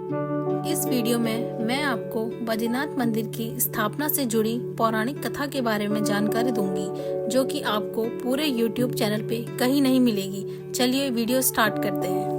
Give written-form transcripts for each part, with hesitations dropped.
इस वीडियो में मैं आपको बद्रीनाथ मंदिर की स्थापना से जुड़ी पौराणिक कथा के बारे में जानकारी दूंगी, जो कि आपको पूरे YouTube चैनल पे कहीं नहीं मिलेगी। चलिए वीडियो स्टार्ट करते हैं।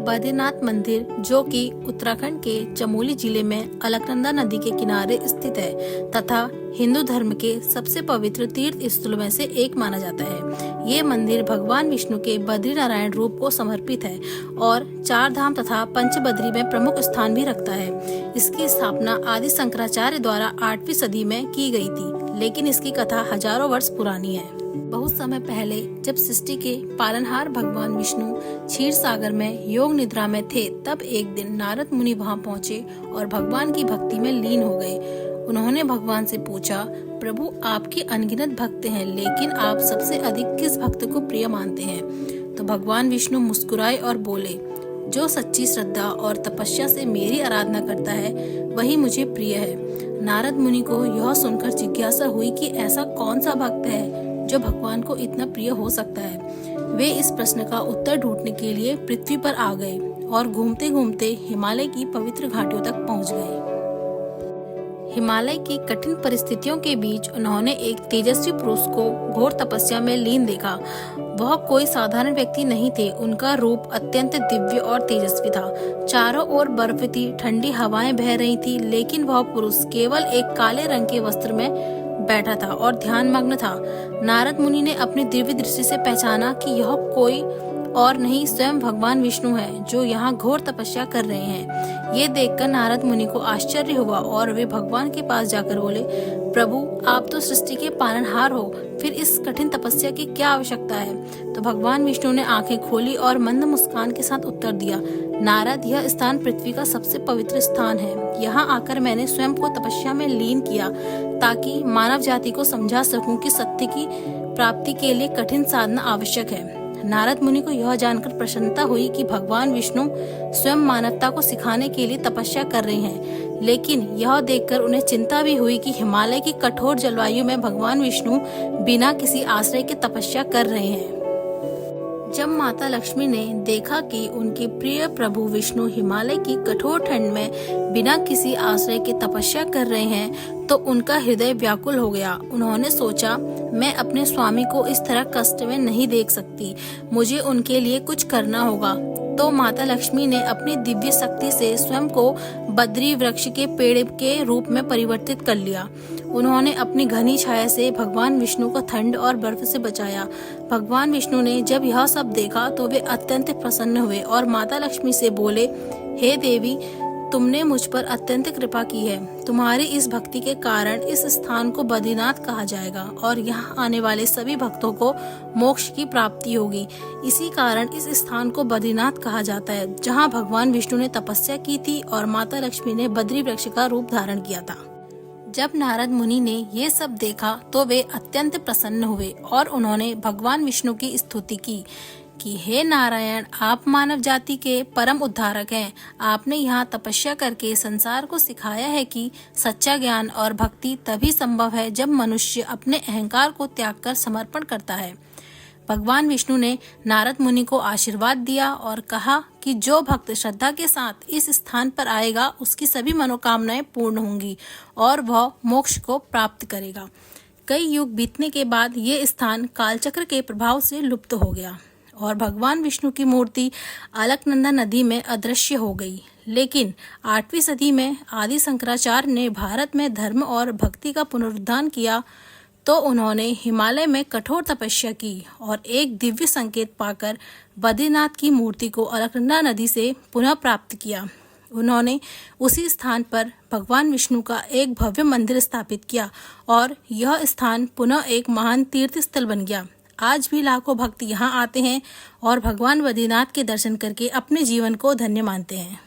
बद्रीनाथ मंदिर, जो कि उत्तराखंड के चमोली जिले में अलकनंदा नदी के किनारे स्थित है तथा हिंदू धर्म के सबसे पवित्र तीर्थ स्थलों में से एक माना जाता है। ये मंदिर भगवान विष्णु के बद्री नारायण रूप को समर्पित है और 4 धाम तथा पंचबद्री में प्रमुख स्थान भी रखता है। इसकी स्थापना आदि शंकराचार्य द्वारा 8वीं सदी में की गई थी, लेकिन इसकी कथा हजारों वर्ष पुरानी है। बहुत समय पहले जब सृष्टि के पालनहार भगवान विष्णु क्षीर सागर में योग निद्रा में थे, तब एक दिन नारद मुनि वहां पहुंचे और भगवान की भक्ति में लीन हो गए। उन्होंने भगवान से पूछा, प्रभु आपके अनगिनत भक्त हैं, लेकिन आप सबसे अधिक किस भक्त को प्रिय मानते हैं? तो भगवान विष्णु मुस्कुराए और बोले, जो सच्ची श्रद्धा और तपस्या से मेरी आराधना करता है वही मुझे प्रिय है। नारद मुनि को यह सुनकर जिज्ञासा हुई कि ऐसा कौन सा भक्त है जो भगवान को इतना प्रिय हो सकता है। वे इस प्रश्न का उत्तर ढूंढने के लिए पृथ्वी पर आ गए और घूमते घूमते हिमालय की पवित्र घाटियों तक पहुंच गए। हिमालय की कठिन परिस्थितियों के बीच उन्होंने एक तेजस्वी पुरुष को घोर तपस्या में लीन देखा। वह कोई साधारण व्यक्ति नहीं थे। उनका रूप अत्यंत दिव्य और तेजस्वी था। चारों ओर बर्फ थी, ठंडी हवाएं बह रही थी, लेकिन वह पुरुष केवल एक काले रंग के वस्त्र में बैठा था और ध्यान मग्न था। नारद मुनि ने अपनी दिव्य दृष्टि से पहचाना कि यह कोई और नहीं, स्वयं भगवान विष्णु है, जो यहाँ घोर तपस्या कर रहे हैं। ये देखकर नारद मुनि को आश्चर्य हुआ और वे भगवान के पास जाकर बोले, प्रभु आप तो सृष्टि के पालनहार हो, फिर इस कठिन तपस्या की क्या आवश्यकता है? तो भगवान विष्णु ने आंखें खोली और मंद मुस्कान के साथ उत्तर दिया, नारद, यह स्थान पृथ्वी का सबसे पवित्र स्थान है। यहाँ आकर मैंने स्वयं को तपस्या में लीन किया ताकि मानव जाति को समझा सकूं कि सत्य की प्राप्ति के लिए कठिन साधना आवश्यक है। नारद मुनि को यह जानकर प्रसन्नता हुई कि भगवान विष्णु स्वयं मानवता को सिखाने के लिए तपस्या कर रहे हैं, लेकिन यह देखकर उन्हें चिंता भी हुई कि हिमालय की कठोर जलवायु में भगवान विष्णु बिना किसी आश्रय के तपस्या कर रहे हैं। जब माता लक्ष्मी ने देखा कि उनके प्रिय प्रभु विष्णु हिमालय की कठोर ठंड में बिना किसी आश्रय के तपस्या कर रहे हैं, तो उनका हृदय व्याकुल हो गया। उन्होंने सोचा, मैं अपने स्वामी को इस तरह कष्ट में नहीं देख सकती, मुझे उनके लिए कुछ करना होगा। तो माता लक्ष्मी ने अपनी दिव्य शक्ति से स्वयं को बद्री वृक्ष के पेड़ के रूप में परिवर्तित कर लिया। उन्होंने अपनी घनी छाया से भगवान विष्णु को ठंड और बर्फ से बचाया। भगवान विष्णु ने जब यह सब देखा तो वे अत्यंत प्रसन्न हुए और माता लक्ष्मी से बोले, हे देवी, तुमने मुझ पर अत्यंत कृपा की है। तुम्हारी इस भक्ति के कारण इस स्थान को बद्रीनाथ कहा जाएगा और यहाँ आने वाले सभी भक्तों को मोक्ष की प्राप्ति होगी। इसी कारण इस स्थान को बद्रीनाथ कहा जाता है, जहाँ भगवान विष्णु ने तपस्या की थी और माता लक्ष्मी ने बद्री वृक्ष का रूप धारण किया था। जब नारद मुनि ने ये सब देखा तो वे अत्यंत प्रसन्न हुए और उन्होंने भगवान विष्णु की स्तुति की कि हे नारायण, आप मानव जाति के परम उद्धारक हैं। आपने यहाँ तपस्या करके संसार को सिखाया है कि सच्चा ज्ञान और भक्ति तभी संभव है जब मनुष्य अपने अहंकार को त्याग कर समर्पण करता है। भगवान विष्णु ने नारद मुनि को आशीर्वाद दिया और कहा कि जो भक्त श्रद्धा के साथ इस स्थान पर आएगा, उसकी सभी मनोकामनाएं पूर्ण होंगी और वह मोक्ष को प्राप्त करेगा। कई युग बीतने के बाद ये स्थान कालचक्र के प्रभाव से लुप्त हो गया और भगवान विष्णु की मूर्ति अलकनंदा नदी में अदृश्य हो गई। लेकिन 8वीं सदी में आदि शंकराचार्य ने भारत में धर्म और भक्ति का पुनरुद्धार किया, तो उन्होंने हिमालय में कठोर तपस्या की और एक दिव्य संकेत पाकर बद्रीनाथ की मूर्ति को अलकनंदा नदी से पुनः प्राप्त किया। उन्होंने उसी स्थान पर भगवान विष्णु का एक भव्य मंदिर स्थापित किया और यह स्थान पुनः एक महान तीर्थ स्थल बन गया। आज भी लाखों भक्त यहाँ आते हैं और भगवान बद्रीनाथ के दर्शन करके अपने जीवन को धन्य मानते हैं।